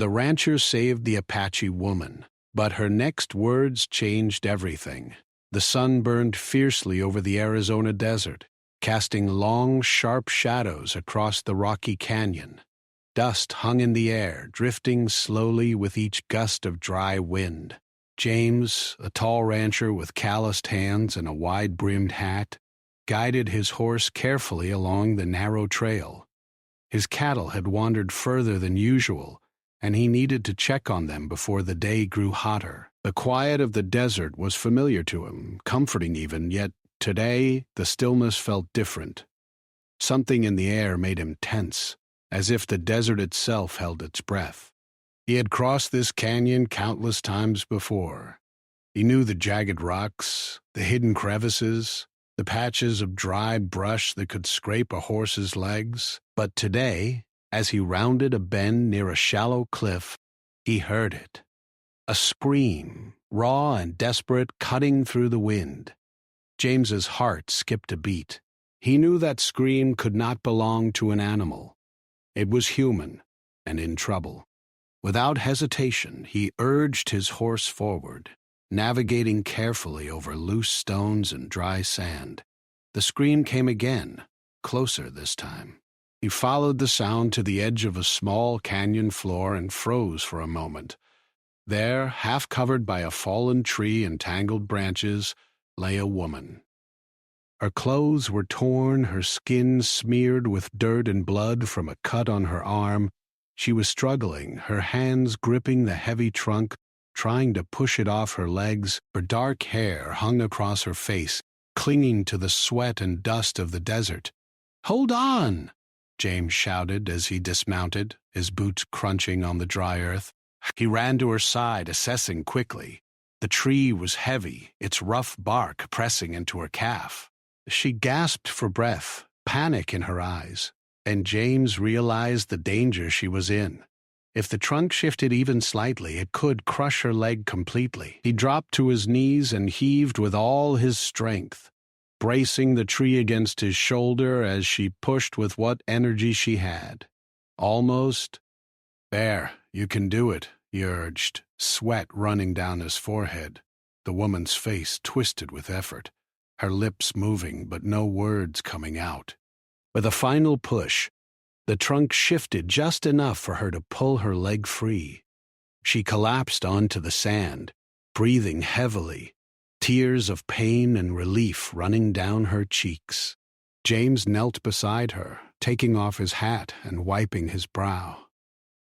The rancher saved the Apache woman, but her next words changed everything. The sun burned fiercely over the Arizona desert, casting long, sharp shadows across the rocky canyon. Dust hung in the air, drifting slowly with each gust of dry wind. James, a tall rancher with calloused hands and a wide-brimmed hat, guided his horse carefully along the narrow trail. His cattle had wandered further than usual, and he needed to check on them before the day grew hotter. The quiet of the desert was familiar to him, comforting even, yet today the stillness felt different. Something in the air made him tense, as if the desert itself held its breath. He had crossed this canyon countless times before. He knew the jagged rocks, the hidden crevices, the patches of dry brush that could scrape a horse's legs. But today, as he rounded a bend near a shallow cliff, he heard it. A scream, raw and desperate, cutting through the wind. James's heart skipped a beat. He knew that scream could not belong to an animal. It was human, and in trouble. Without hesitation, he urged his horse forward, navigating carefully over loose stones and dry sand. The scream came again, closer this time. He followed the sound to the edge of a small canyon floor and froze for a moment. There, half covered by a fallen tree and tangled branches, lay a woman. Her clothes were torn, her skin smeared with dirt and blood from a cut on her arm. She was struggling, her hands gripping the heavy trunk, trying to push it off her legs. Her dark hair hung across her face, clinging to the sweat and dust of the desert. "Hold on!" James shouted as he dismounted, his boots crunching on the dry earth. He ran to her side, assessing quickly. The tree was heavy, its rough bark pressing into her calf. She gasped for breath, panic in her eyes, and James realized the danger she was in. If the trunk shifted even slightly, it could crush her leg completely. He dropped to his knees and heaved with all his strength, bracing the tree against his shoulder as she pushed with what energy she had. Almost. "There, you can do it," he urged, sweat running down his forehead. The woman's face twisted with effort, her lips moving but no words coming out. With a final push, the trunk shifted just enough for her to pull her leg free. She collapsed onto the sand, breathing heavily, tears of pain and relief running down her cheeks. James knelt beside her, taking off his hat and wiping his brow.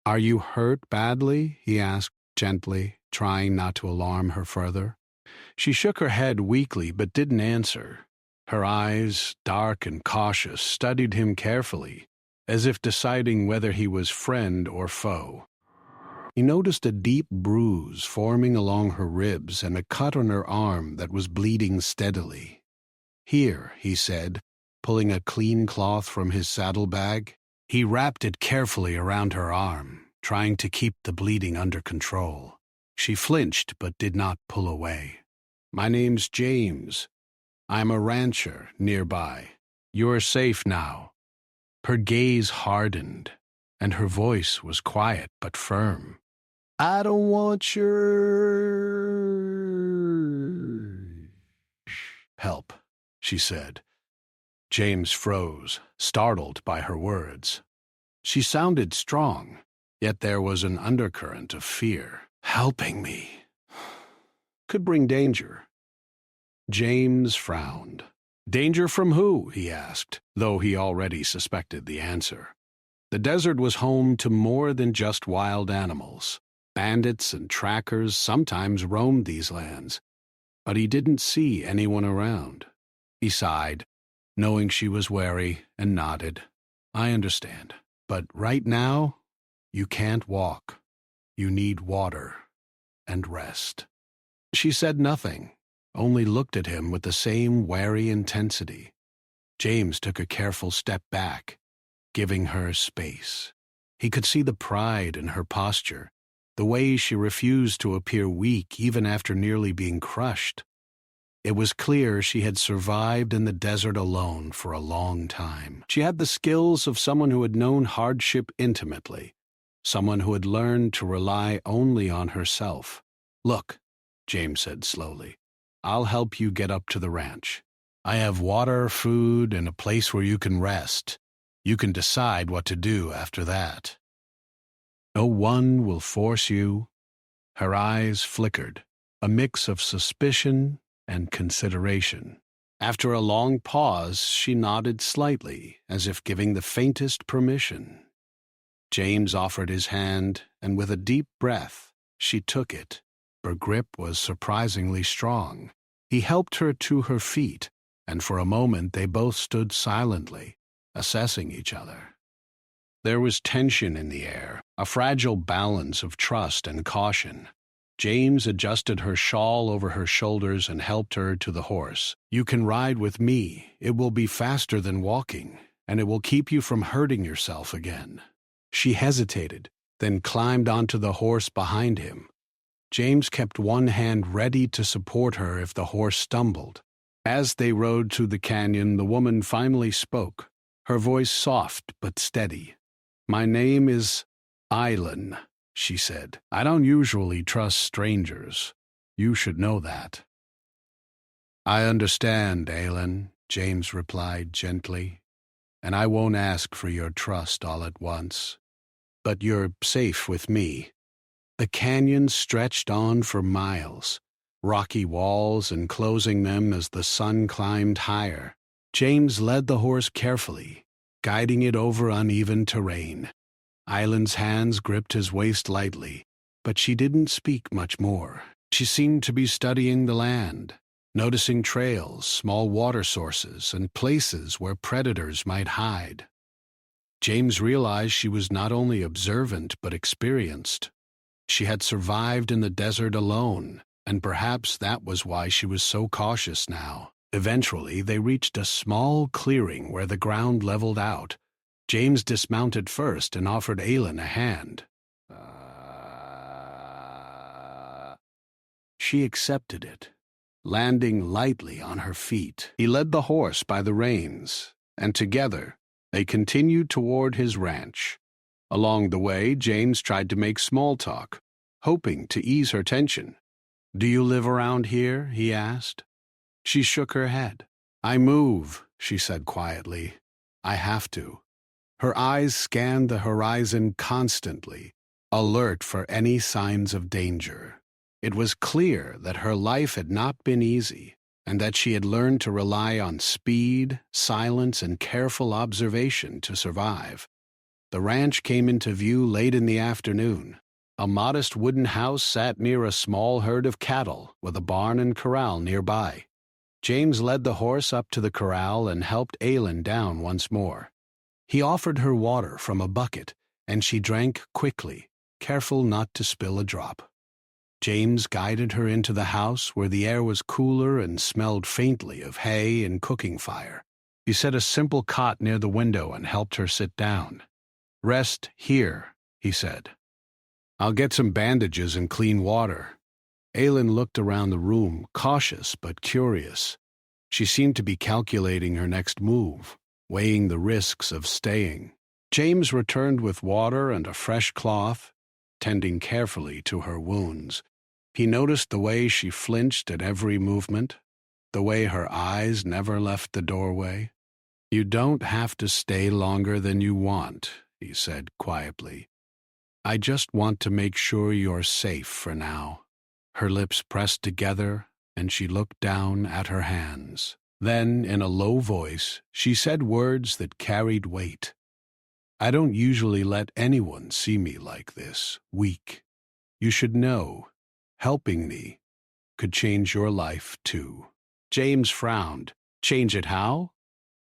"Are you hurt badly?" he asked gently, trying not to alarm her further. She shook her head weakly but didn't answer. Her eyes, dark and cautious, studied him carefully, as if deciding whether he was friend or foe. He noticed a deep bruise forming along her ribs and a cut on her arm that was bleeding steadily. "Here," he said, pulling a clean cloth from his saddlebag. He wrapped it carefully around her arm, trying to keep the bleeding under control. She flinched but did not pull away. "My name's James. I'm a rancher nearby. You're safe now." Her gaze hardened, and her voice was quiet but firm. "I don't want your help," she said. James froze, startled by her words. She sounded strong, yet there was an undercurrent of fear. "Helping me could bring danger." James frowned. "Danger from who?" he asked, though he already suspected the answer. The desert was home to more than just wild animals. Bandits and trackers sometimes roamed these lands, but he didn't see anyone around. He sighed, knowing she was wary, and nodded. "I understand, but right now, you can't walk. You need water and rest." She said nothing, only looked at him with the same wary intensity. James took a careful step back, giving her space. He could see the pride in her posture, the way she refused to appear weak even after nearly being crushed. It was clear she had survived in the desert alone for a long time. She had the skills of someone who had known hardship intimately, someone who had learned to rely only on herself. "Look," James said slowly, "I'll help you get up to the ranch. I have water, food, and a place where you can rest. You can decide what to do after that. No one will force you." Her eyes flickered, a mix of suspicion and consideration. After a long pause, she nodded slightly, as if giving the faintest permission. James offered his hand, and with a deep breath, she took it. Her grip was surprisingly strong. He helped her to her feet, and for a moment they both stood silently, assessing each other. There was tension in the air, a fragile balance of trust and caution. James adjusted her shawl over her shoulders and helped her to the horse. "You can ride with me. It will be faster than walking, and it will keep you from hurting yourself again." She hesitated, then climbed onto the horse behind him. James kept one hand ready to support her if the horse stumbled. As they rode through the canyon, the woman finally spoke, her voice soft but steady. "My name is Eileen," she said. "I don't usually trust strangers. You should know that." "I understand, Eileen," James replied gently, "and I won't ask for your trust all at once. But you're safe with me." The canyon stretched on for miles, rocky walls enclosing them as the sun climbed higher. James led the horse carefully, guiding it over uneven terrain. Eileen's hands gripped his waist lightly, but she didn't speak much more. She seemed to be studying the land, noticing trails, small water sources, and places where predators might hide. James realized she was not only observant but experienced. She had survived in the desert alone, and perhaps that was why she was so cautious now. Eventually, they reached a small clearing where the ground leveled out. James dismounted first and offered Eileen a hand. She accepted it, landing lightly on her feet. He led the horse by the reins, and together they continued toward his ranch. Along the way, James tried to make small talk, hoping to ease her tension. "Do you live around here?" he asked. She shook her head. "I move," she said quietly. "I have to." Her eyes scanned the horizon constantly, alert for any signs of danger. It was clear that her life had not been easy, and that she had learned to rely on speed, silence, and careful observation to survive. The ranch came into view late in the afternoon. A modest wooden house sat near a small herd of cattle, with a barn and corral nearby. James led the horse up to the corral and helped Eileen down once more. He offered her water from a bucket, and she drank quickly, careful not to spill a drop. James guided her into the house, where the air was cooler and smelled faintly of hay and cooking fire. He set a simple cot near the window and helped her sit down. "Rest here," he said. "I'll get some bandages and clean water." Eileen looked around the room, cautious but curious. She seemed to be calculating her next move, weighing the risks of staying. James returned with water and a fresh cloth, tending carefully to her wounds. He noticed the way she flinched at every movement, the way her eyes never left the doorway. "You don't have to stay longer than you want," he said quietly. "I just want to make sure you're safe for now." Her lips pressed together, and she looked down at her hands. Then, in a low voice, she said words that carried weight. "I don't usually let anyone see me like this, weak. You should know, helping me could change your life, too." James frowned. "Change it how?"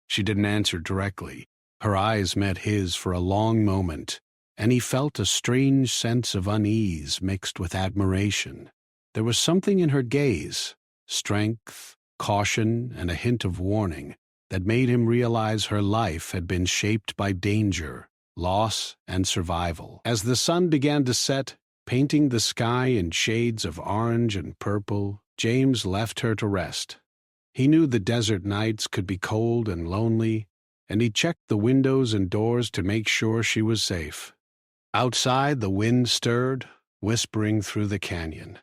She didn't answer directly. Her eyes met his for a long moment, and he felt a strange sense of unease mixed with admiration. There was something in her gaze, strength, caution, and a hint of warning, that made him realize her life had been shaped by danger, loss, and survival. As the sun began to set, painting the sky in shades of orange and purple, James left her to rest. He knew the desert nights could be cold and lonely, and he checked the windows and doors to make sure she was safe. Outside, the wind stirred, whispering through the canyon.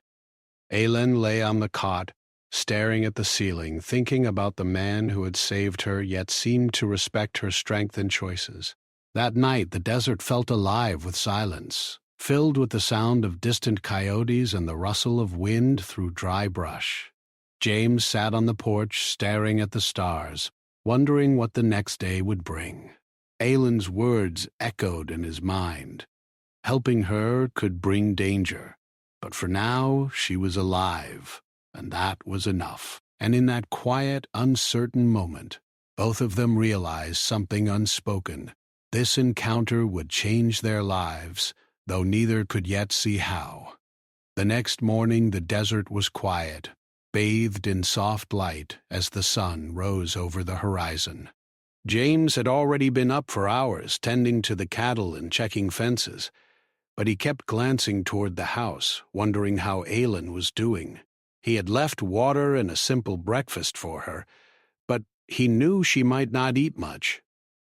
Aylin lay on the cot, staring at the ceiling, thinking about the man who had saved her yet seemed to respect her strength and choices. That night, the desert felt alive with silence, filled with the sound of distant coyotes and the rustle of wind through dry brush. James sat on the porch, staring at the stars, wondering what the next day would bring. Aylin's words echoed in his mind. Helping her could bring danger, but for now she was alive, and that was enough. And in that quiet, uncertain moment, both of them realized something unspoken. This encounter would change their lives, though neither could yet see how. The next morning the desert was quiet, bathed in soft light as the sun rose over the horizon. James had already been up for hours, tending to the cattle and checking fences, but he kept glancing toward the house, wondering how Aylin was doing. He had left water and a simple breakfast for her, but he knew she might not eat much.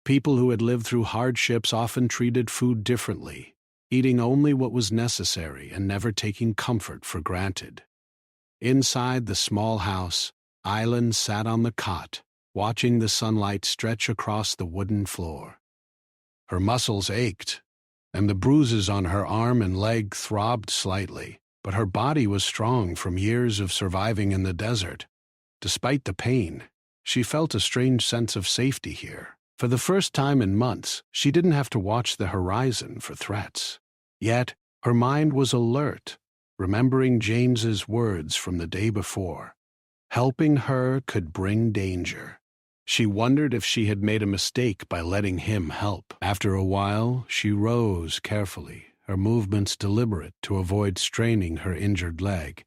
People who had lived through hardships often treated food differently, eating only what was necessary and never taking comfort for granted. Inside the small house, Aylin sat on the cot, watching the sunlight stretch across the wooden floor. Her muscles ached, and the bruises on her arm and leg throbbed slightly, but her body was strong from years of surviving in the desert. Despite the pain, she felt a strange sense of safety here. For the first time in months, she didn't have to watch the horizon for threats. Yet, her mind was alert, remembering James's words from the day before. Helping her could bring danger. She wondered if she had made a mistake by letting him help. After a while, she rose carefully, her movements deliberate to avoid straining her injured leg.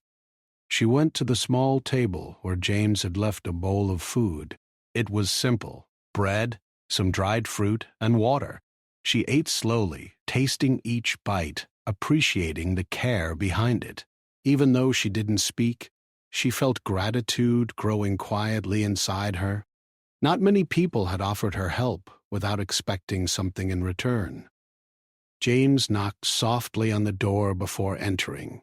She went to the small table where James had left a bowl of food. It was simple: bread, some dried fruit, and water. She ate slowly, tasting each bite, appreciating the care behind it. Even though she didn't speak, she felt gratitude growing quietly inside her. Not many people had offered her help without expecting something in return. James knocked softly on the door before entering.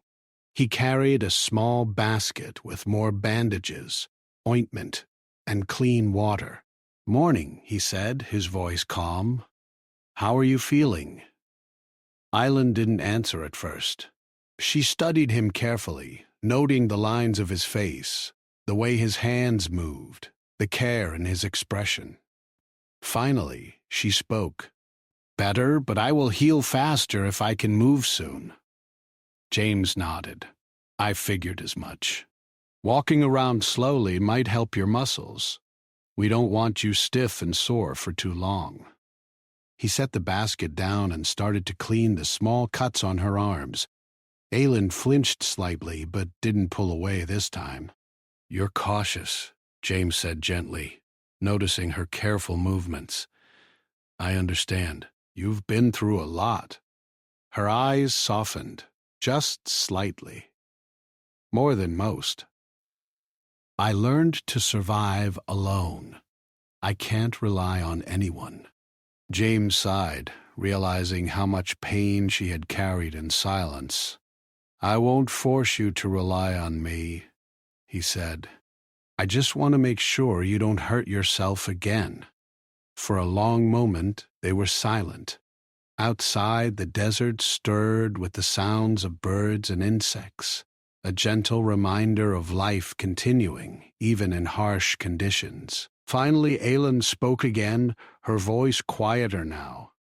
He carried a small basket with more bandages, ointment, and clean water. "Morning," he said, his voice calm. "How are you feeling?" Aylin didn't answer at first. She studied him carefully, noting the lines of his face, the way his hands moved, the care in his expression. Finally, she spoke. "Better, but I will heal faster if I can move soon." James nodded. "I figured as much. Walking around slowly might help your muscles. We don't want you stiff and sore for too long." He set the basket down and started to clean the small cuts on her arms. Aylin flinched slightly, but didn't pull away this time. "You're cautious," James said gently, noticing her careful movements. "I understand. You've been through a lot." Her eyes softened, just slightly. "More than most. I learned to survive alone. I can't rely on anyone." James sighed, realizing how much pain she had carried in silence. "I won't force you to rely on me," he said. "I just want to make sure you don't hurt yourself again." For a long moment, they were silent. Outside, the desert stirred with the sounds of birds and insects, a gentle reminder of life continuing, even in harsh conditions. Finally, Aylin spoke again, her voice quieter now.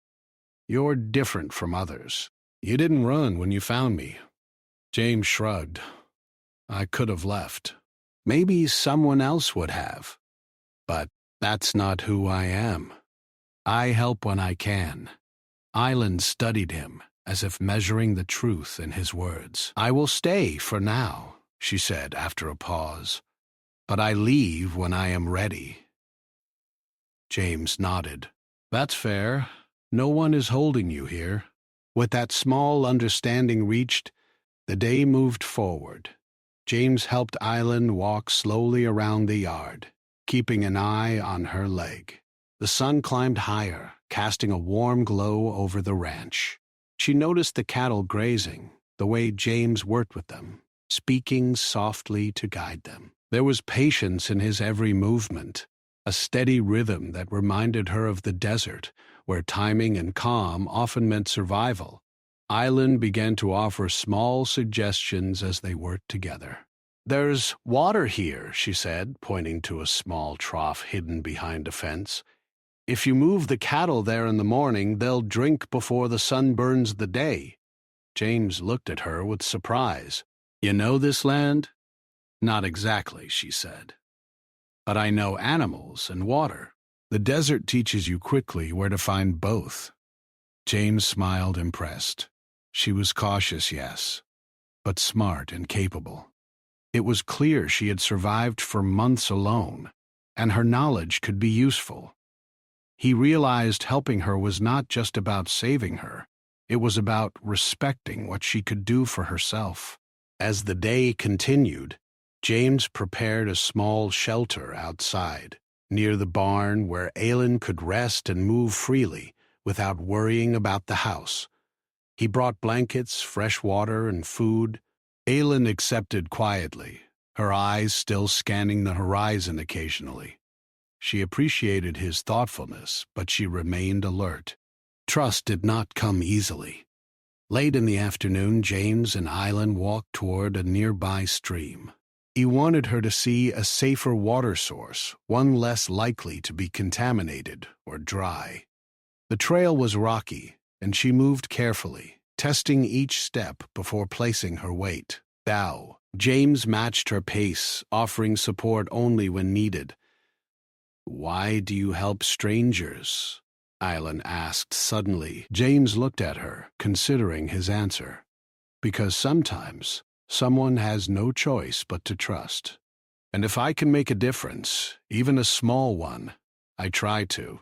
"You're different from others. You didn't run when you found me." James shrugged. "I could have left. Maybe someone else would have. But that's not who I am. I help when I can." Aylin studied him, as if measuring the truth in his words. "I will stay for now," she said after a pause. "But I leave when I am ready." James nodded. "That's fair. No one is holding you here." With that small understanding reached, the day moved forward. James helped Aylin walk slowly around the yard, keeping an eye on her leg. The sun climbed higher, casting a warm glow over the ranch. She noticed the cattle grazing, the way James worked with them, speaking softly to guide them. There was patience in his every movement, a steady rhythm that reminded her of the desert, where timing and calm often meant survival. Island began to offer small suggestions as they worked together. "There's water here," she said, pointing to a small trough hidden behind a fence. "If you move the cattle there in the morning, they'll drink before the sun burns the day." James looked at her with surprise. "You know this land?" "Not exactly," she said. "But I know animals and water. The desert teaches you quickly where to find both." James smiled, impressed. She was cautious, yes, but smart and capable. It was clear she had survived for months alone, and her knowledge could be useful. He realized helping her was not just about saving her, it was about respecting what she could do for herself. As the day continued, James prepared a small shelter outside, near the barn where Aylin could rest and move freely without worrying about the house. He brought blankets, fresh water, and food. Aylin accepted quietly, her eyes still scanning the horizon occasionally. She appreciated his thoughtfulness, but she remained alert. Trust did not come easily. Late in the afternoon, James and Aylin walked toward a nearby stream. He wanted her to see a safer water source, one less likely to be contaminated or dry. The trail was rocky, and she moved carefully, testing each step before placing her weight. Thou. James matched her pace, offering support only when needed. "Why do you help strangers?" Aylin asked suddenly. James looked at her, considering his answer. "Because sometimes someone has no choice but to trust. And if I can make a difference, even a small one, I try to."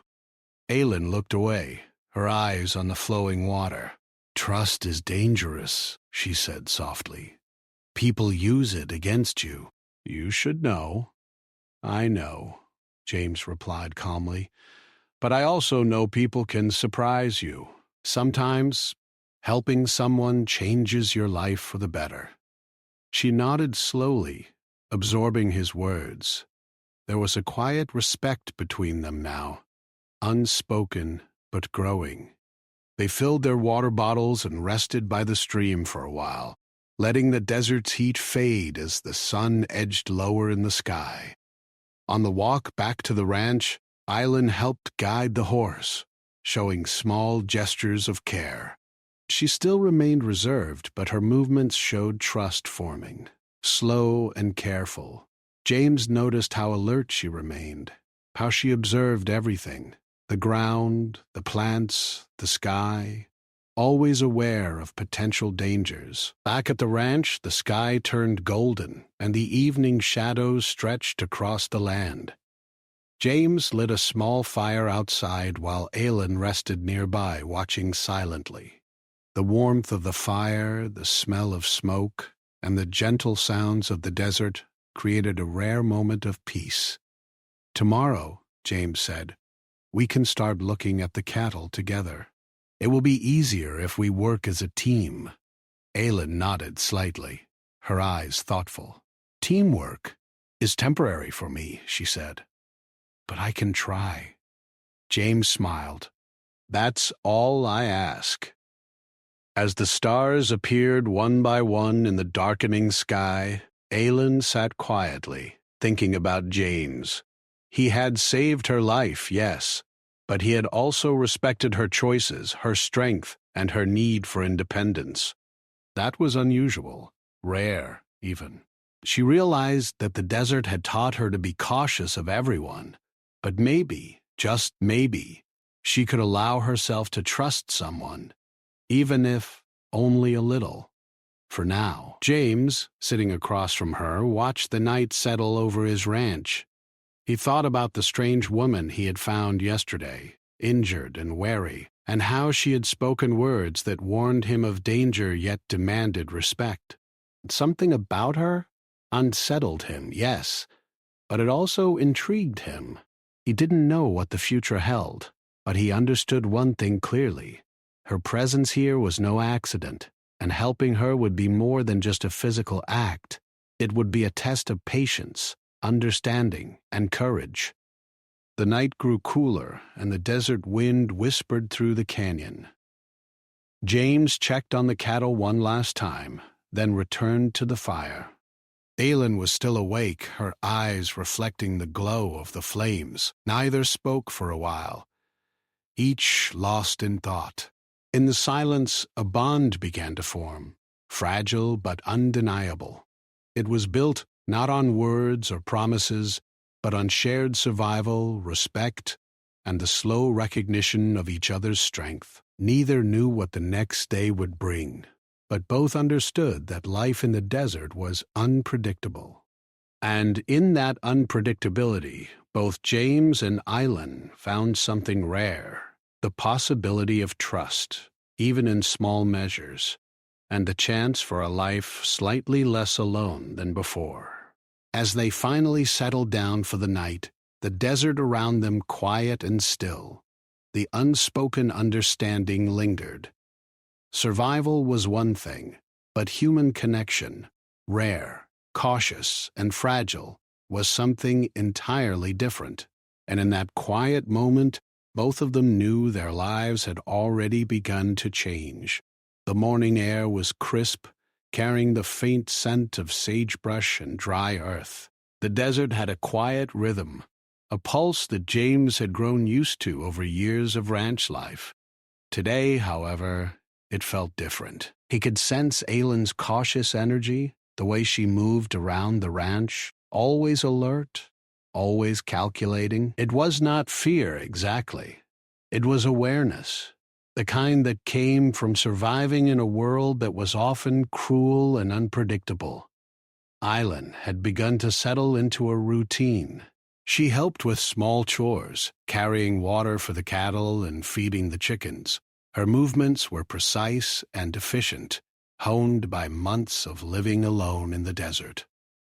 Aylin looked away, her eyes on the flowing water. "Trust is dangerous," she said softly. "People use it against you." "You should know." "I know," James replied calmly. "But I also know people can surprise you. Sometimes helping someone changes your life for the better." She nodded slowly, absorbing his words. There was a quiet respect between them now, unspoken but growing. They filled their water bottles and rested by the stream for a while, letting the desert's heat fade as the sun edged lower in the sky. On the walk back to the ranch, Aylin helped guide the horse, showing small gestures of care. She still remained reserved, but her movements showed trust forming. Slow and careful, James noticed how alert she remained, how she observed everything, the ground, the plants, the sky, always aware of potential dangers. Back at the ranch, the sky turned golden, and the evening shadows stretched across the land. James lit a small fire outside while Aylin rested nearby, watching silently. The warmth of the fire, the smell of smoke, and the gentle sounds of the desert created a rare moment of peace. "Tomorrow," James said, "we can start looking at the cattle together. It will be easier if we work as a team." Aylin nodded slightly, her eyes thoughtful. "Teamwork is temporary for me," she said. "But I can try." James smiled. "That's all I ask." As the stars appeared one by one in the darkening sky, Aylin sat quietly, thinking about James. He had saved her life, yes, but he had also respected her choices, her strength, and her need for independence. That was unusual, rare, even. She realized that the desert had taught her to be cautious of everyone, but maybe, just maybe, she could allow herself to trust someone, even if only a little. For now, James, sitting across from her, watched the night settle over his ranch. He thought about the strange woman he had found yesterday, injured and wary, and how she had spoken words that warned him of danger yet demanded respect. Something about her unsettled him, yes, but it also intrigued him. He didn't know what the future held, but he understood one thing clearly. Her presence here was no accident, and helping her would be more than just a physical act. It would be a test of patience, understanding, and courage. The night grew cooler, and the desert wind whispered through the canyon. James checked on the cattle one last time, then returned to the fire. Aylin was still awake, her eyes reflecting the glow of the flames. Neither spoke for a while, each lost in thought. In the silence, a bond began to form, fragile but undeniable. It was built not on words or promises, but on shared survival, respect, and the slow recognition of each other's strength. Neither knew what the next day would bring, but both understood that life in the desert was unpredictable. And in that unpredictability, both James and Aylin found something rare, the possibility of trust, even in small measures, and the chance for a life slightly less alone than before. As they finally settled down for the night, the desert around them quiet and still, the unspoken understanding lingered. Survival was one thing, but human connection, rare, cautious, and fragile, was something entirely different. And in that quiet moment, both of them knew their lives had already begun to change. The morning air was crisp, carrying the faint scent of sagebrush and dry earth. The desert had a quiet rhythm, a pulse that James had grown used to over years of ranch life. Today, however, it felt different. He could sense Aylin's cautious energy, the way she moved around the ranch, always alert, always calculating. It was not fear exactly. It was awareness, the kind that came from surviving in a world that was often cruel and unpredictable. Aylin had begun to settle into a routine. She helped with small chores, carrying water for the cattle and feeding the chickens. Her movements were precise and efficient, honed by months of living alone in the desert.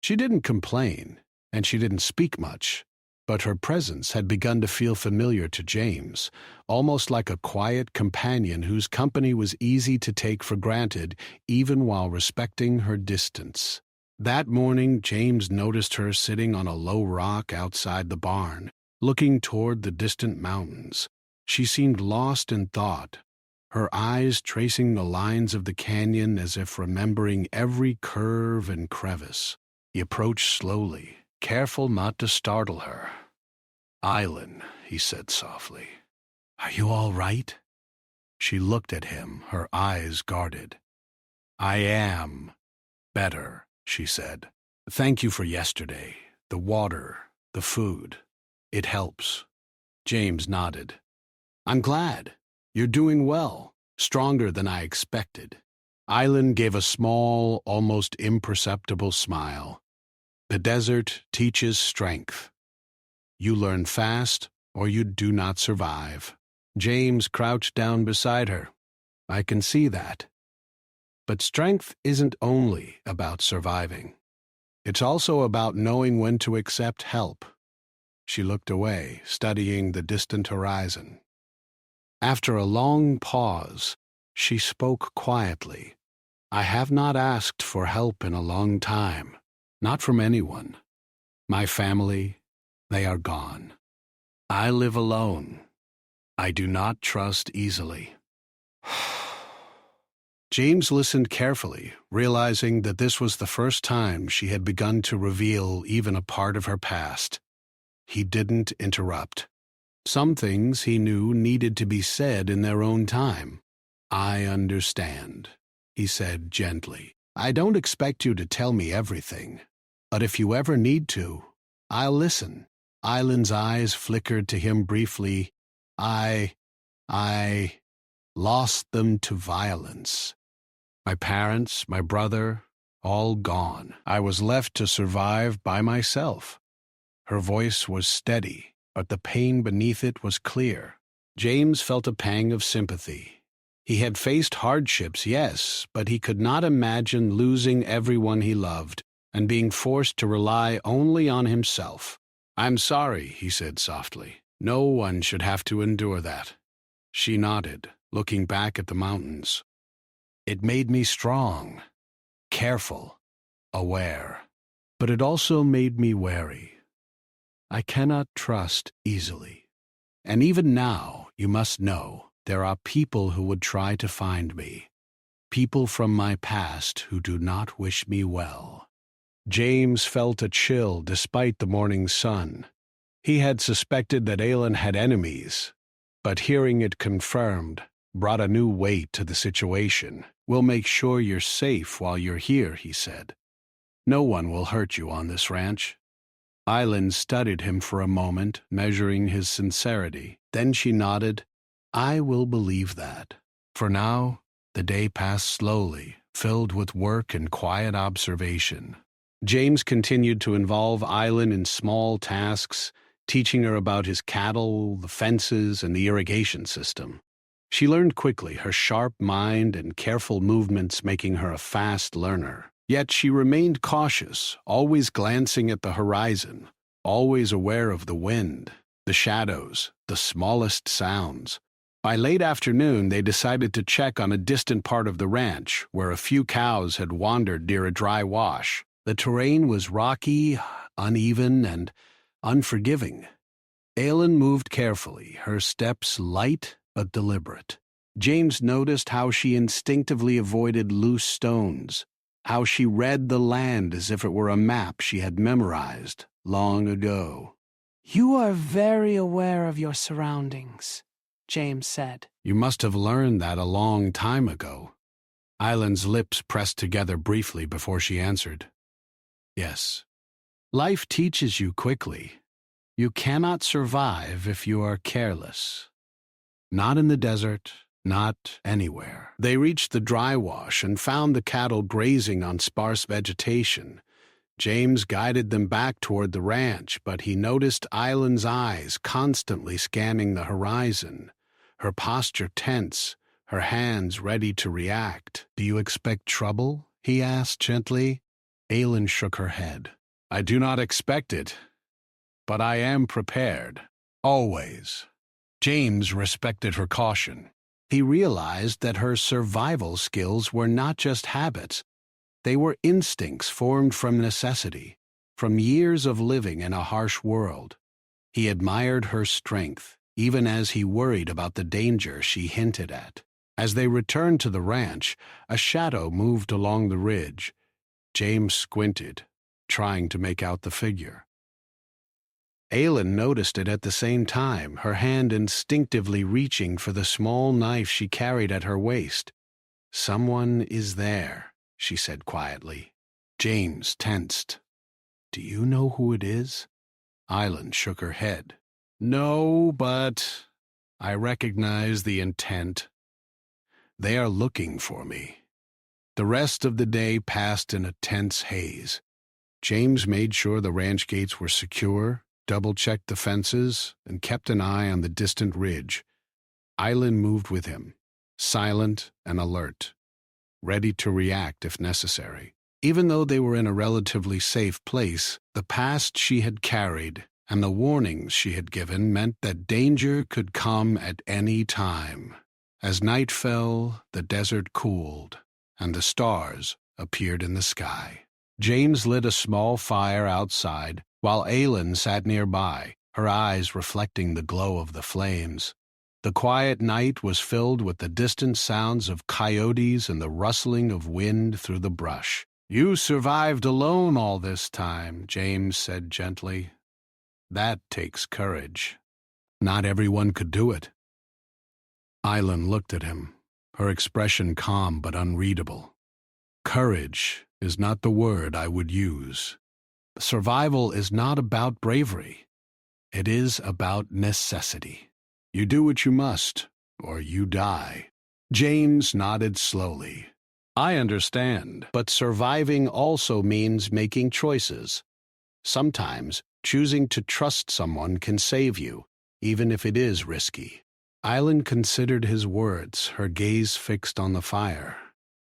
She didn't complain, and she didn't speak much, but her presence had begun to feel familiar to James, almost like a quiet companion whose company was easy to take for granted, even while respecting her distance. That morning, James noticed her sitting on a low rock outside the barn, looking toward the distant mountains. She seemed lost in thought, her eyes tracing the lines of the canyon as if remembering every curve and crevice. He approached slowly, careful not to startle her. "Aylin," he said softly, "are you all right?" She looked at him, her eyes guarded. "I am better," she said. "Thank you for yesterday, the water, the food. It helps." James nodded. "I'm glad. You're doing well, stronger than I expected." Aylin gave a small, almost imperceptible smile. "The desert teaches strength. You learn fast, or you do not survive." James crouched down beside her. "I can see that. But strength isn't only about surviving. It's also about knowing when to accept help." She looked away, studying the distant horizon. After a long pause, she spoke quietly. "I have not asked for help in a long time, not from anyone. My family, they are gone. I live alone. I do not trust easily." James listened carefully, realizing that this was the first time she had begun to reveal even a part of her past. He didn't interrupt. Some things he knew needed to be said in their own time. "I understand," he said gently. "I don't expect you to tell me everything, but if you ever need to, I'll listen." Aylin's eyes flickered to him briefly. I lost them to violence. My parents, my brother, all gone. I was left to survive by myself." Her voice was steady, but the pain beneath it was clear. James felt a pang of sympathy. He had faced hardships, yes, but he could not imagine losing everyone he loved and being forced to rely only on himself. "I'm sorry," he said softly. "No one should have to endure that." She nodded. looking back at the mountains. It made me strong, careful, aware. But it also made me wary. I cannot trust easily. And even now, you must know, there are people who would try to find me. People from my past who do not wish me well. James felt a chill despite the morning sun. He had suspected that Aelin had enemies, but hearing it confirmed brought a new weight to the situation. "We'll make sure you're safe while you're here," he said. "No one will hurt you on this ranch." Aelin studied him for a moment, measuring his sincerity. Then she nodded. "I will believe that." For now, the day passed slowly, filled with work and quiet observation. James continued to involve Aelin in small tasks, teaching her about his cattle, the fences, and the irrigation system. She learned quickly, her sharp mind and careful movements making her a fast learner. Yet she remained cautious, always glancing at the horizon, always aware of the wind, the shadows, the smallest sounds. By late afternoon, they decided to check on a distant part of the ranch, where a few cows had wandered near a dry wash. The terrain was rocky, uneven, and unforgiving. Aelin moved carefully, her steps light but deliberate. James noticed how she instinctively avoided loose stones, how she read the land as if it were a map she had memorized long ago. "You are very aware of your surroundings," James said. "You must have learned that a long time ago." Aelin's lips pressed together briefly before she answered. "Yes. Life teaches you quickly. You cannot survive if you are careless. Not in the desert, not anywhere." They reached the dry wash and found the cattle grazing on sparse vegetation. James guided them back toward the ranch, but he noticed Aelin's eyes constantly scanning the horizon, her posture tense, her hands ready to react. "Do you expect trouble?" he asked gently. Aelin shook her head. "I do not expect it, but I am prepared. Always." James respected her caution. He realized that her survival skills were not just habits. They were instincts formed from necessity, from years of living in a harsh world. He admired her strength, even as he worried about the danger she hinted at. As they returned to the ranch, a shadow moved along the ridge. James squinted, trying to make out the figure. Aelin noticed it at the same time, her hand instinctively reaching for the small knife she carried at her waist. "Someone is there," she said quietly. James tensed. "Do you know who it is?" Aelin shook her head. "No, but I recognize the intent. They are looking for me." The rest of the day passed in a tense haze. James made sure the ranch gates were secure, double-checked the fences, and kept an eye on the distant ridge. Aelin moved with him, silent and alert, ready to react if necessary. Even though they were in a relatively safe place, the past she had carried and the warnings she had given meant that danger could come at any time. As night fell, the desert cooled, and the stars appeared in the sky. James lit a small fire outside, while Aelin sat nearby, her eyes reflecting the glow of the flames. The quiet night was filled with the distant sounds of coyotes and the rustling of wind through the brush. "You survived alone all this time," James said gently. "That takes courage. Not everyone could do it." Aelin looked at him, her expression calm but unreadable. "Courage is not the word I would use. Survival is not about bravery. It is about necessity. You do what you must, or you die." James nodded slowly. "I understand, but surviving also means making choices. Sometimes, choosing to trust someone can save you, even if it is risky." Aelin considered his words, her gaze fixed on the fire.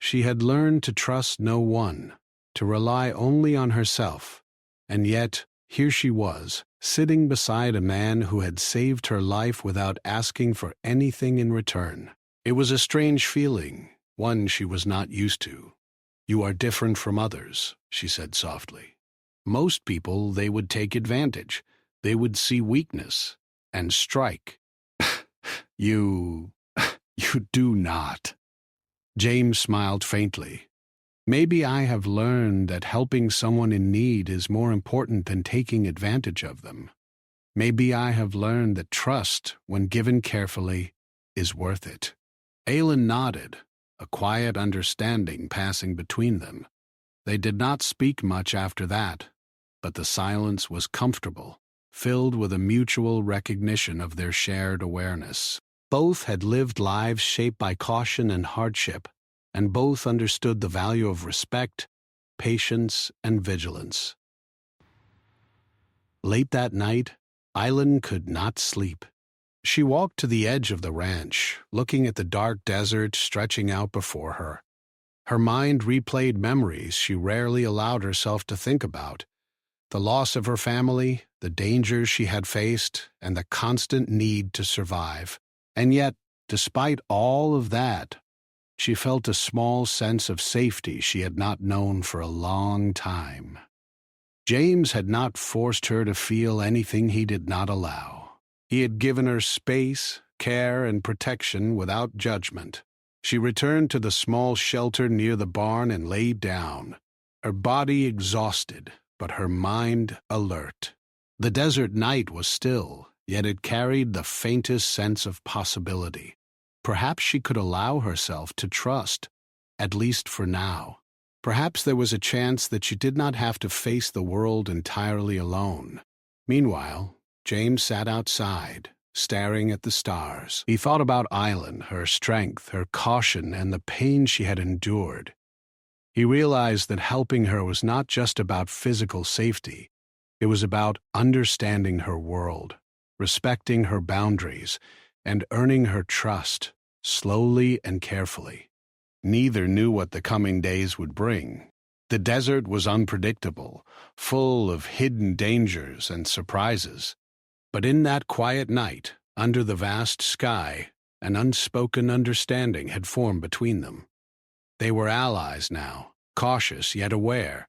She had learned to trust no one, to rely only on herself, and yet here she was, sitting beside a man who had saved her life without asking for anything in return. It was a strange feeling, one she was not used to. "You are different from others," she said softly. "Most people, they would take advantage. They would see weakness and strike. You, you do not." James smiled faintly. "Maybe I have learned that helping someone in need is more important than taking advantage of them. Maybe I have learned that trust, when given carefully, is worth it." Aelin nodded, a quiet understanding passing between them. They did not speak much after that, but the silence was comfortable, filled with a mutual recognition of their shared awareness. Both had lived lives shaped by caution and hardship, and both understood the value of respect, patience, and vigilance. Late that night, Aelin could not sleep. She walked to the edge of the ranch, looking at the dark desert stretching out before her. Her mind replayed memories she rarely allowed herself to think about: the loss of her family, the dangers she had faced, and the constant need to survive. And yet, despite all of that, she felt a small sense of safety she had not known for a long time. James had not forced her to feel anything he did not allow. He had given her space, care, and protection without judgment. She returned to the small shelter near the barn and lay down, her body exhausted, but her mind alert. The desert night was still, yet it carried the faintest sense of possibility. Perhaps she could allow herself to trust, at least for now. Perhaps there was a chance that she did not have to face the world entirely alone. Meanwhile, James sat outside, staring at the stars. He thought about Aelin, her strength, her caution, and the pain she had endured. He realized that helping her was not just about physical safety. It was about understanding her world, respecting her boundaries, and earning her trust, slowly and carefully. Neither knew what the coming days would bring. The desert was unpredictable, full of hidden dangers and surprises. But in that quiet night, under the vast sky, an unspoken understanding had formed between them. They were allies now, cautious yet aware,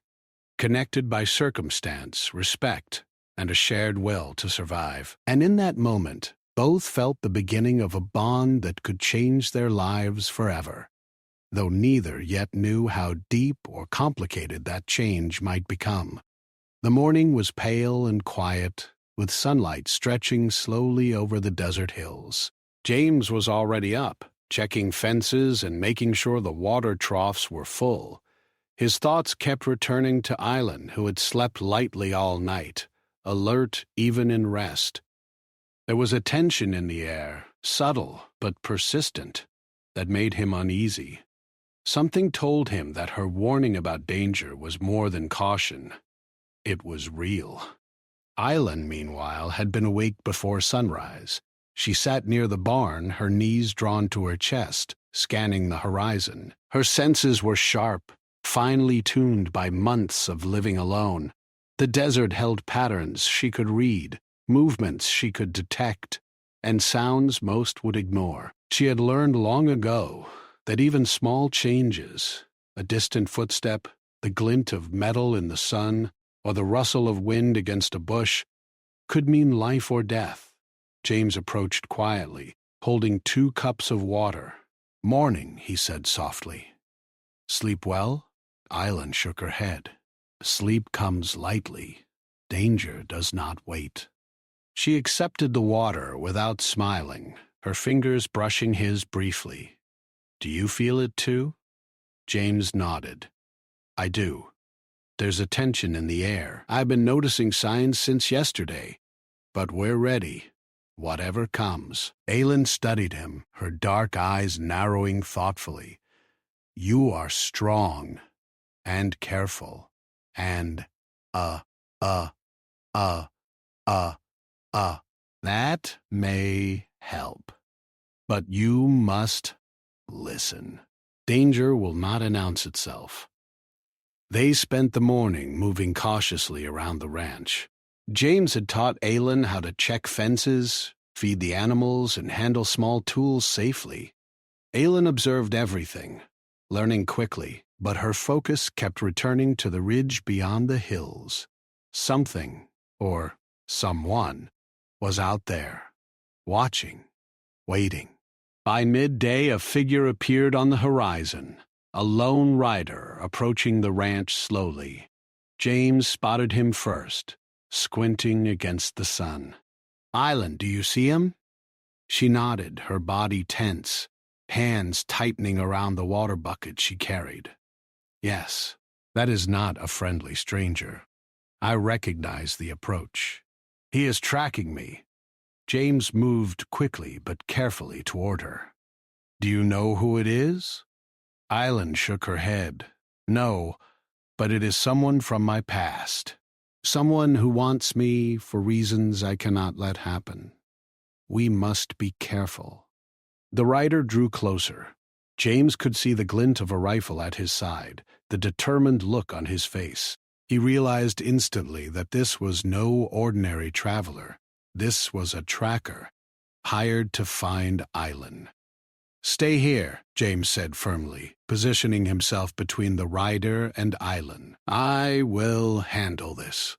connected by circumstance, respect, and a shared will to survive. And in that moment, both felt the beginning of a bond that could change their lives forever, though neither yet knew how deep or complicated that change might become. The morning was pale and quiet, with sunlight stretching slowly over the desert hills. James was already up, checking fences and making sure the water troughs were full. His thoughts kept returning to Aelin, who had slept lightly all night, alert even in rest. There was a tension in the air, subtle but persistent, that made him uneasy. Something told him that her warning about danger was more than caution. It was real. Aelin, meanwhile, had been awake before sunrise. She sat near the barn, her knees drawn to her chest, scanning the horizon. Her senses were sharp, finely tuned by months of living alone. The desert held patterns she could read, movements she could detect, and sounds most would ignore. She had learned long ago that even small changes, a distant footstep, the glint of metal in the sun, or the rustle of wind against a bush, could mean life or death. James approached quietly, holding 2 cups of water. "Morning," he said softly. "Sleep well?" Aelin shook her head. "Sleep comes lightly. Danger does not wait." She accepted the water without smiling, her fingers brushing his briefly. "Do you feel it too?" James nodded. "I do. There's a tension in the air. I've been noticing signs since yesterday, but we're ready, whatever comes." Aelin studied him, her dark eyes narrowing thoughtfully. "You are strong and careful and, that may help. But you must listen. Danger will not announce itself." They spent the morning moving cautiously around the ranch. James had taught Aelin how to check fences, feed the animals, and handle small tools safely. Aylin observed everything, learning quickly, but her focus kept returning to the ridge beyond the hills. Something, or someone, was out there, watching, waiting. By midday, a figure appeared on the horizon, a lone rider approaching the ranch slowly. James spotted him first, squinting against the sun. "Aylin, do you see him?" She nodded, her body tense, hands tightening around the water bucket she carried. "Yes, that is not a friendly stranger. I recognize the approach. He is tracking me." James moved quickly but carefully toward her. "Do you know who it is?" Aylin shook her head. "No, but it is someone from my past. Someone who wants me for reasons I cannot let happen. We must be careful." The rider drew closer. James could see the glint of a rifle at his side, the determined look on his face. He realized instantly that this was no ordinary traveler. This was a tracker, hired to find Aylin. "Stay here," James said firmly, positioning himself between the rider and Aylin. "I will handle this."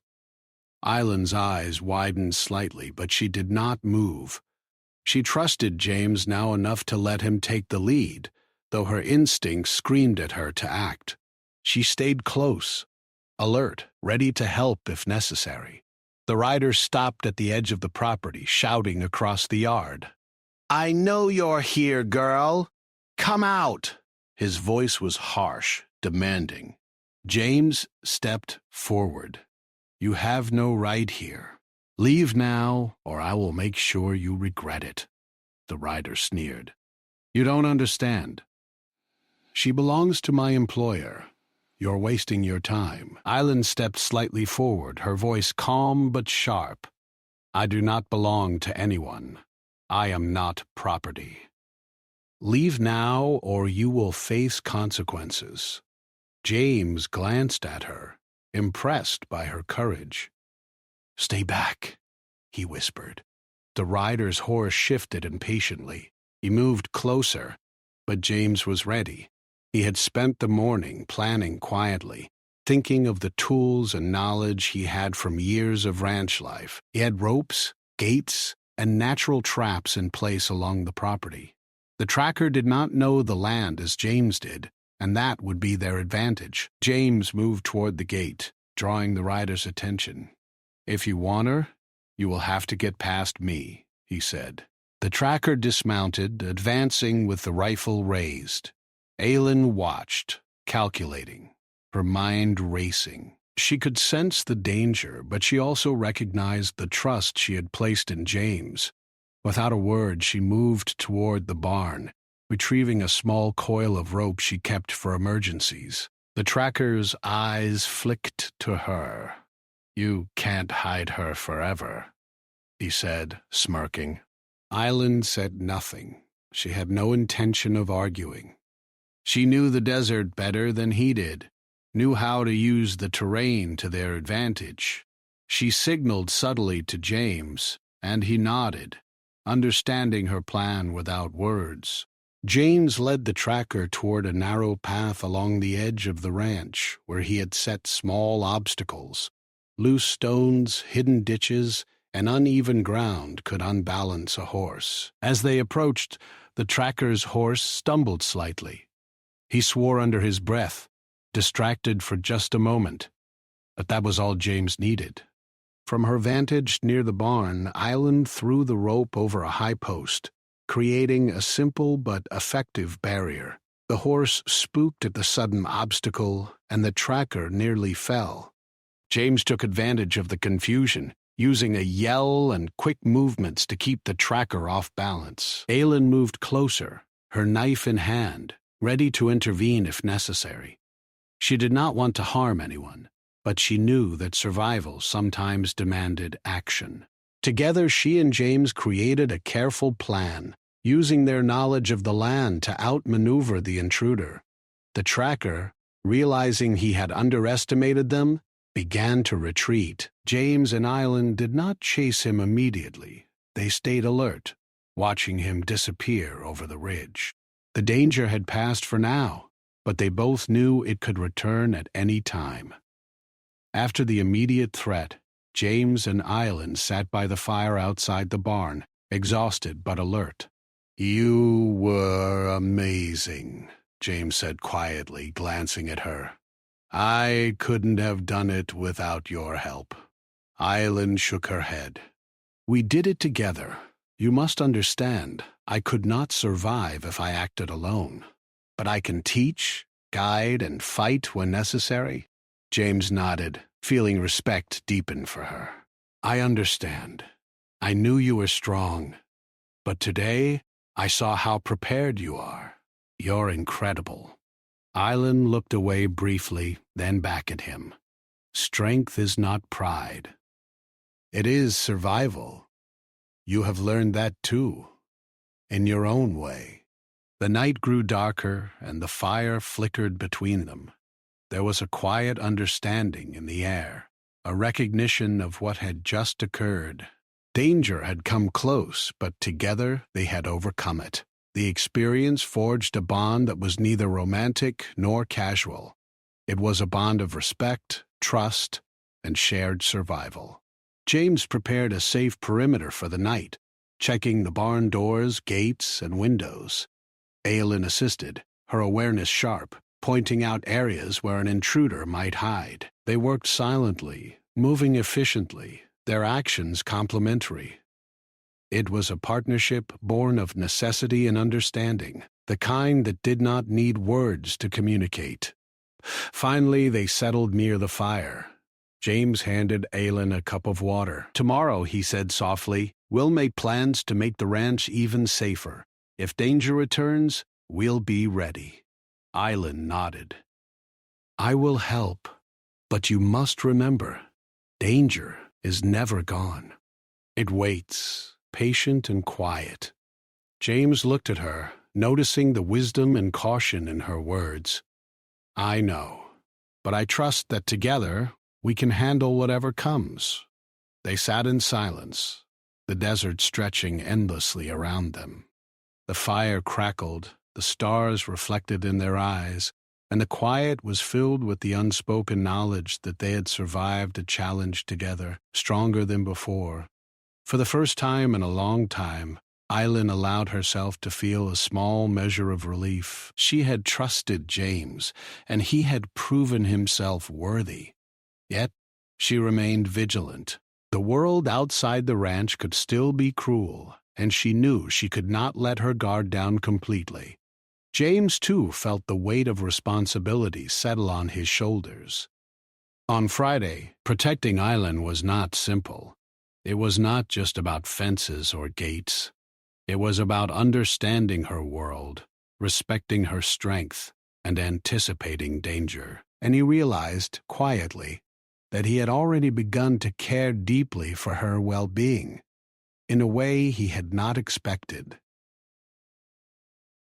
Aylin's eyes widened slightly, but she did not move. She trusted James now enough to let him take the lead, though her instincts screamed at her to act. She stayed close, alert, ready to help if necessary. The rider stopped at the edge of the property, shouting across the yard. "I know you're here, girl. Come out." His voice was harsh, demanding. James stepped forward. "You have no right here. Leave now, or I will make sure you regret it." The rider sneered. "You don't understand. She belongs to my employer. You're wasting your time." Aylin stepped slightly forward, her voice calm but sharp. "I do not belong to anyone. I am not property. Leave now, or you will face consequences." James glanced at her, impressed by her courage. "Stay back," he whispered. The rider's horse shifted impatiently. He moved closer, but James was ready. He had spent the morning planning quietly, thinking of the tools and knowledge he had from years of ranch life. He had ropes, gates, and natural traps in place along the property. The tracker did not know the land as James did, and that would be their advantage. James moved toward the gate, drawing the rider's attention. "If you want her, you will have to get past me," he said. The tracker dismounted, advancing with the rifle raised. Aylin watched, calculating, her mind racing. She could sense the danger, but she also recognized the trust she had placed in James. Without a word, she moved toward the barn, retrieving a small coil of rope she kept for emergencies. The tracker's eyes flicked to her. "You can't hide her forever," he said, smirking. Aylin said nothing. She had no intention of arguing. She knew the desert better than he did, knew how to use the terrain to their advantage. She signaled subtly to James, and he nodded, understanding her plan without words. James led the tracker toward a narrow path along the edge of the ranch, where he had set small obstacles. Loose stones, hidden ditches, and uneven ground could unbalance a horse. As they approached, the tracker's horse stumbled slightly. He swore under his breath, distracted for just a moment, but that was all James needed. From her vantage near the barn, Aylin threw the rope over a high post, creating a simple but effective barrier. The horse spooked at the sudden obstacle, and the tracker nearly fell. James took advantage of the confusion, using a yell and quick movements to keep the tracker off balance. Aylin moved closer, her knife in hand, ready to intervene if necessary. She did not want to harm anyone, but she knew that survival sometimes demanded action. Together, she and James created a careful plan, using their knowledge of the land to outmaneuver the intruder. The tracker, realizing he had underestimated them, began to retreat. James and Aylin did not chase him immediately. They stayed alert, watching him disappear over the ridge. The danger had passed for now, but they both knew it could return at any time. After the immediate threat, James and Island sat by the fire outside the barn, exhausted but alert. "You were amazing," James said quietly, glancing at her. "I couldn't have done it without your help." Island shook her head. "We did it together. You must understand, I could not survive if I acted alone. But I can teach, guide, and fight when necessary." James nodded, feeling respect deepen for her. "I understand. I knew you were strong. But today, I saw how prepared you are. You're incredible." Island looked away briefly, then back at him. "Strength is not pride. It is survival. You have learned that too, in your own way." The night grew darker, and the fire flickered between them. There was a quiet understanding in the air, a recognition of what had just occurred. Danger had come close, but together they had overcome it. The experience forged a bond that was neither romantic nor casual. It was a bond of respect, trust, and shared survival. James prepared a safe perimeter for the night, checking the barn doors, gates, and windows. Aylin assisted, her awareness sharp, pointing out areas where an intruder might hide. They worked silently, moving efficiently, their actions complementary. It was a partnership born of necessity and understanding, the kind that did not need words to communicate. Finally, they settled near the fire. James handed Aylin a cup of water. "Tomorrow," he said softly, "we'll make plans to make the ranch even safer. If danger returns, we'll be ready." Island nodded. "I will help, but you must remember, danger is never gone. It waits, patient and quiet." James looked at her, noticing the wisdom and caution in her words. "I know, but I trust that together we can handle whatever comes." They sat in silence, the desert stretching endlessly around them. The fire crackled, the stars reflected in their eyes, and the quiet was filled with the unspoken knowledge that they had survived a challenge together, stronger than before. For the first time in a long time, Island allowed herself to feel a small measure of relief. She had trusted James, and he had proven himself worthy. Yet, she remained vigilant. The world outside the ranch could still be cruel, and she knew she could not let her guard down completely. James, too, felt the weight of responsibility settle on his shoulders. On Friday, protecting Island was not simple. It was not just about fences or gates. It was about understanding her world, respecting her strength, and anticipating danger. And he realized, quietly, that he had already begun to care deeply for her well-being, in a way he had not expected.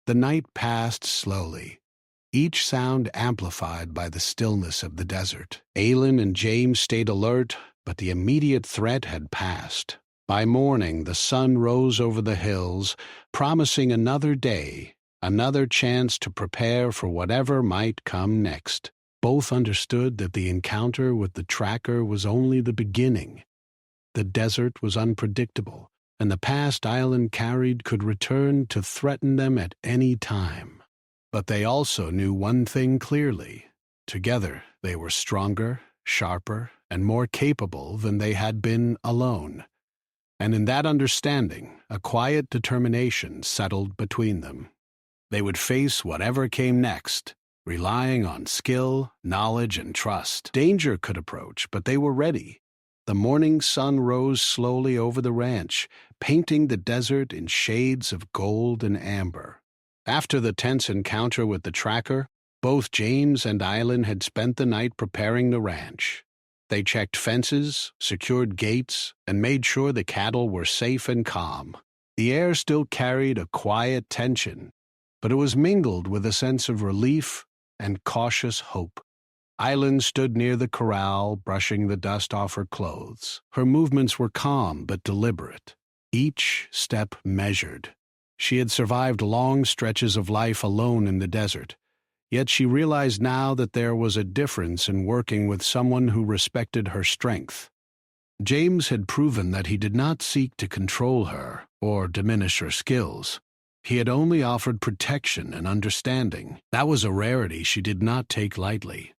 The night passed slowly, each sound amplified by the stillness of the desert. Aylin and James stayed alert, but the immediate threat had passed. By morning, the sun rose over the hills, promising another day, another chance to prepare for whatever might come next. Both understood that the encounter with the tracker was only the beginning. The desert was unpredictable, and the past Island carried could return to threaten them at any time. But they also knew one thing clearly. Together, they were stronger, sharper, and more capable than they had been alone. And in that understanding, a quiet determination settled between them. They would face whatever came next, relying on skill, knowledge, and trust. Danger could approach, but they were ready. The morning sun rose slowly over the ranch, painting the desert in shades of gold and amber. After the tense encounter with the tracker, both James and Island had spent the night preparing the ranch. They checked fences, secured gates, and made sure the cattle were safe and calm. The air still carried a quiet tension, but it was mingled with a sense of relief and cautious hope. Island stood near the corral, brushing the dust off her clothes. Her movements were calm but deliberate, each step measured. She had survived long stretches of life alone in the desert, yet she realized now that there was a difference in working with someone who respected her strength. James had proven that he did not seek to control her or diminish her skills. He had only offered protection and understanding. That was a rarity she did not take lightly.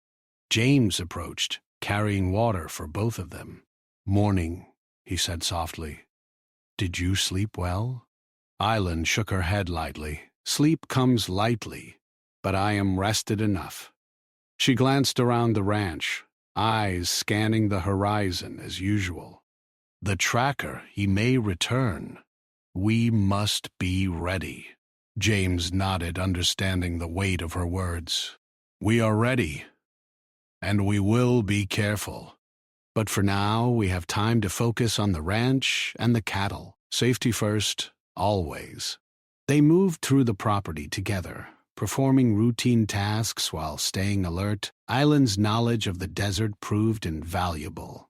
James approached, carrying water for both of them. "Morning," he said softly. "Did you sleep well?" Island shook her head lightly. "Sleep comes lightly, but I am rested enough." She glanced around the ranch, eyes scanning the horizon as usual. "The tracker, he may return. We must be ready." James nodded, understanding the weight of her words. "We are ready, and we will be careful. But for now, we have time to focus on the ranch and the cattle. Safety first, always." They moved through the property together, performing routine tasks while staying alert. Island's knowledge of the desert proved invaluable.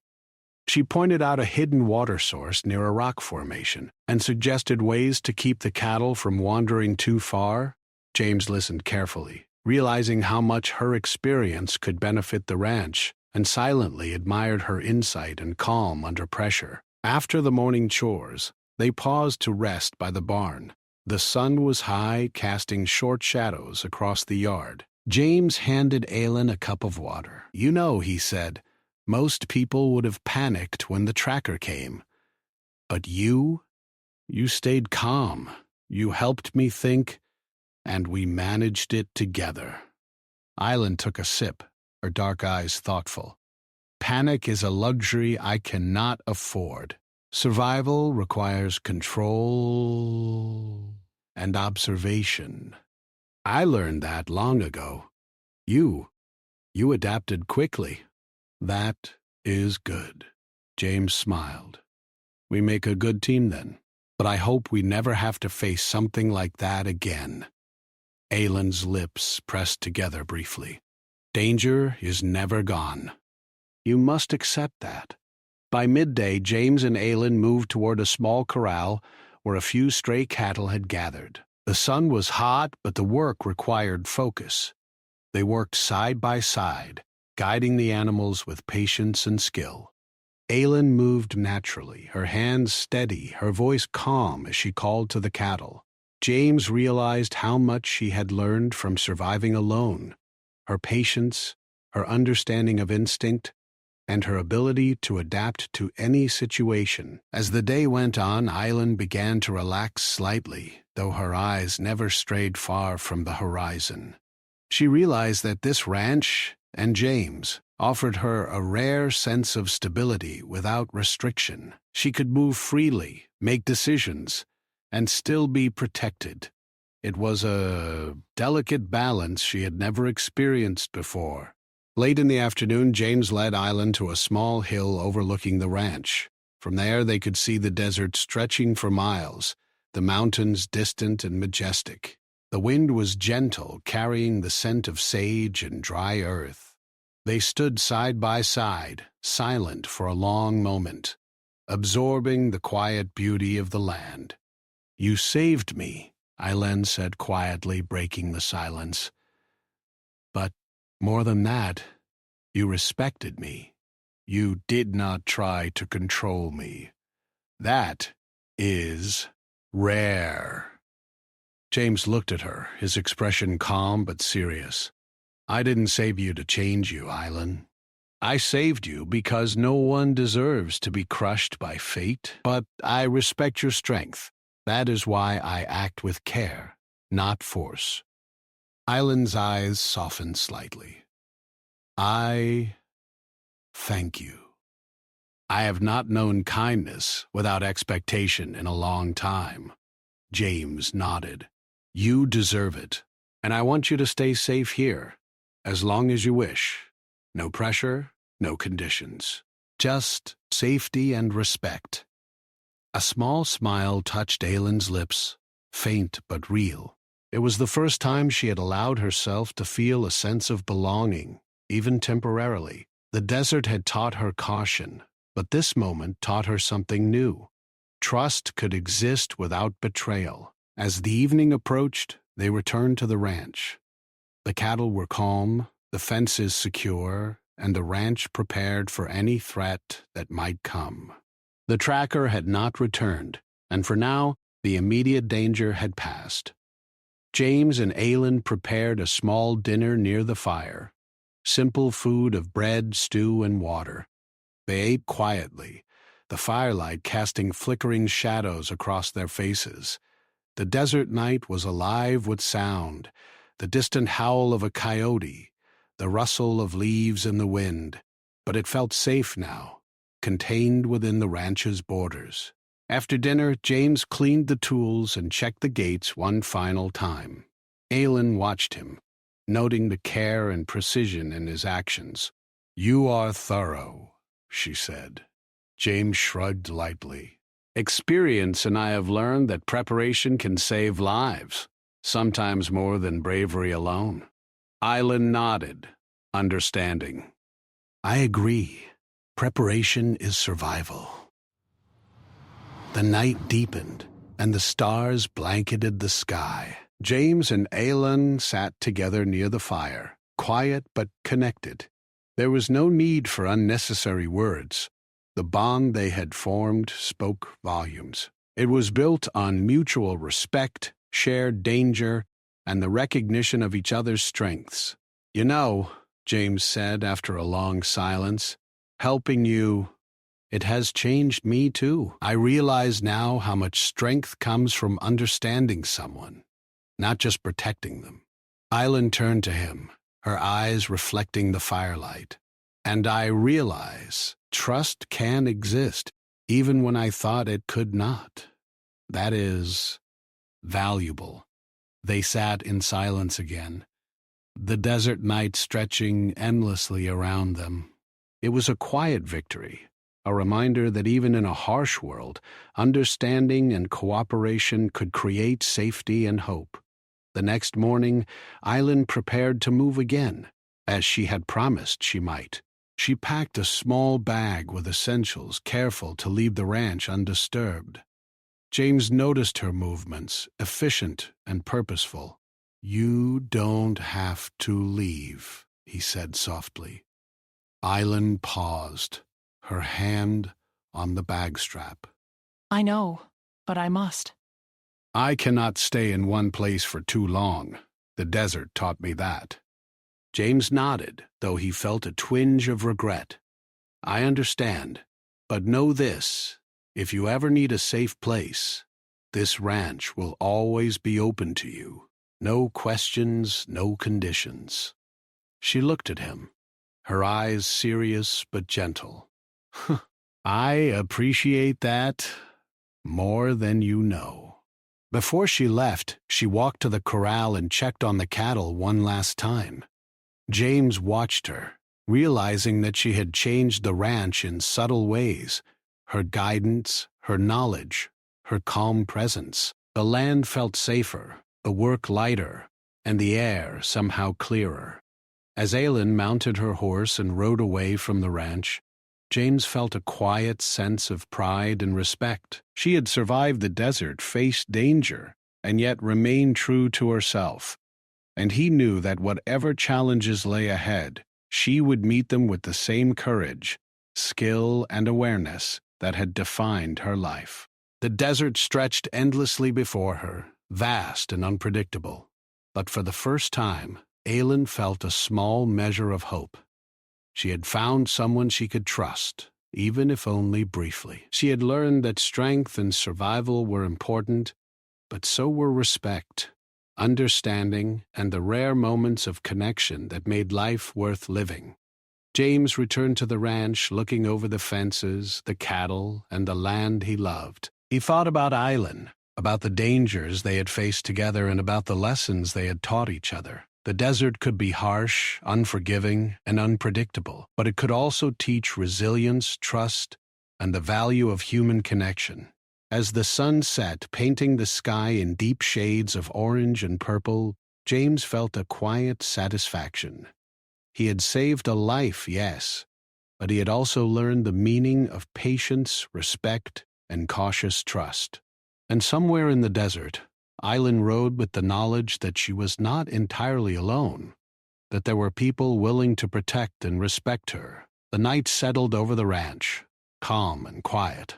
She pointed out a hidden water source near a rock formation and suggested ways to keep the cattle from wandering too far. James listened carefully, realizing how much her experience could benefit the ranch, and silently admired her insight and calm under pressure. After the morning chores, they paused to rest by the barn. The sun was high, casting short shadows across the yard. James handed Aylin a cup of water. "You know," he said, "most people would have panicked when the tracker came. But you stayed calm. You helped me think, and we managed it together." Aylin took a sip, her dark eyes thoughtful. "Panic is a luxury I cannot afford. Survival requires control and observation. I learned that long ago. You adapted quickly." "That is good." James smiled. "We make a good team then, but I hope we never have to face something like that again." Aylin's lips pressed together briefly. "Danger is never gone. You must accept that." By midday, James and Aylin moved toward a small corral where a few stray cattle had gathered. The sun was hot, but the work required focus. They worked side by side, guiding the animals with patience and skill. Aylin moved naturally, her hands steady, her voice calm as she called to the cattle. James realized how much she had learned from surviving alone. Her patience, her understanding of instinct, and her ability to adapt to any situation. As the day went on, Aylin began to relax slightly, though her eyes never strayed far from the horizon. She realized that this ranch and James offered her a rare sense of stability without restriction. She could move freely, make decisions, and still be protected. It was a delicate balance she had never experienced before. Late in the afternoon, James led Aylin to a small hill overlooking the ranch. From there, they could see the desert stretching for miles, the mountains distant and majestic. The wind was gentle, carrying the scent of sage and dry earth. They stood side by side, silent for a long moment, absorbing the quiet beauty of the land. "You saved me," Aylin said quietly, breaking the silence. "But more than that, you respected me. You did not try to control me. That is rare." James looked at her, his expression calm but serious. "I didn't save you to change you, Aylin. I saved you because no one deserves to be crushed by fate. But I respect your strength. That is why I act with care, not force." Aylin's eyes softened slightly. "I thank you. I have not known kindness without expectation in a long time." James nodded. "You deserve it, and I want you to stay safe here, as long as you wish. No pressure, no conditions. Just safety and respect." A small smile touched Aylin's lips, faint but real. It was the first time she had allowed herself to feel a sense of belonging, even temporarily. The desert had taught her caution, but this moment taught her something new. Trust could exist without betrayal, As the evening approached, they returned to the ranch. The cattle were calm, the fences secure, and the ranch prepared for any threat that might come. The tracker had not returned, and for now, the immediate danger had passed. James and Aylin prepared a small dinner near the fire. Simple food of bread, stew, and water. They ate quietly, the firelight casting flickering shadows across their faces. The desert night was alive with sound, the distant howl of a coyote, the rustle of leaves in the wind, but it felt safe now, contained within the ranch's borders. After dinner, James cleaned the tools and checked the gates one final time. Aylin watched him, noting the care and precision in his actions. "You are thorough," she said. James shrugged lightly. "Experience and I have learned that preparation can save lives, sometimes more than bravery alone." Aylin nodded, understanding. "I agree. Preparation is survival." The night deepened, and the stars blanketed the sky. James and Aylin sat together near the fire, quiet but connected. There was no need for unnecessary words. The bond they had formed spoke volumes. It was built on mutual respect, shared danger, and the recognition of each other's strengths. "You know," James said after a long silence, "helping you, it has changed me too. I realize now how much strength comes from understanding someone, not just protecting them." Aylin turned to him, her eyes reflecting the firelight. "And I realize trust can exist, even when I thought it could not. That is valuable." They sat in silence again, the desert night stretching endlessly around them. It was a quiet victory, a reminder that even in a harsh world, understanding and cooperation could create safety and hope. The next morning, Aylin prepared to move again, as she had promised she might. She packed a small bag with essentials, careful to leave the ranch undisturbed. James noticed her movements, efficient and purposeful. "You don't have to leave," he said softly. Aylin paused, her hand on the bag strap. I know, but I must. "I cannot stay in one place for too long. The desert taught me that." James nodded, though he felt a twinge of regret. "I understand, but know this, if you ever need a safe place, this ranch will always be open to you. No questions, no conditions." She looked at him, her eyes serious but gentle. "I appreciate that more than you know." Before she left, she walked to the corral and checked on the cattle one last time. James watched her, realizing that she had changed the ranch in subtle ways. Her guidance, her knowledge, her calm presence. The land felt safer, the work lighter, and the air somehow clearer. As Aylin mounted her horse and rode away from the ranch, James felt a quiet sense of pride and respect. She had survived the desert, faced danger, and yet remained true to herself. And he knew that whatever challenges lay ahead, she would meet them with the same courage, skill, and awareness that had defined her life. The desert stretched endlessly before her, vast and unpredictable. But for the first time, Aylin felt a small measure of hope. She had found someone she could trust, even if only briefly. She had learned that strength and survival were important, but so were respect, understanding, and the rare moments of connection that made life worth living. James returned to the ranch, looking over the fences, the cattle, and the land he loved. He thought about Aylin, about the dangers they had faced together, and about the lessons they had taught each other. The desert could be harsh, unforgiving, and unpredictable, but it could also teach resilience, trust, and the value of human connection. As the sun set, painting the sky in deep shades of orange and purple, James felt a quiet satisfaction. He had saved a life, yes, but he had also learned the meaning of patience, respect, and cautious trust. And somewhere in the desert, Island rode with the knowledge that she was not entirely alone, that there were people willing to protect and respect her. The night settled over the ranch, calm and quiet.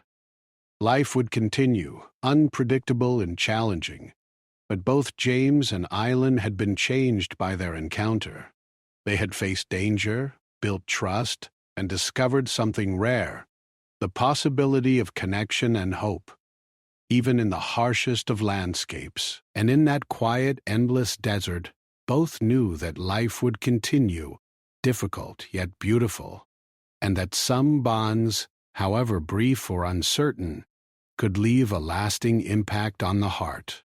Life would continue, unpredictable and challenging, but both James and Island had been changed by their encounter. They had faced danger, built trust, and discovered something rare, the possibility of connection and hope, even in the harshest of landscapes. And in that quiet, endless desert, both knew that life would continue, difficult yet beautiful, and that some bonds, however brief or uncertain, could leave a lasting impact on the heart.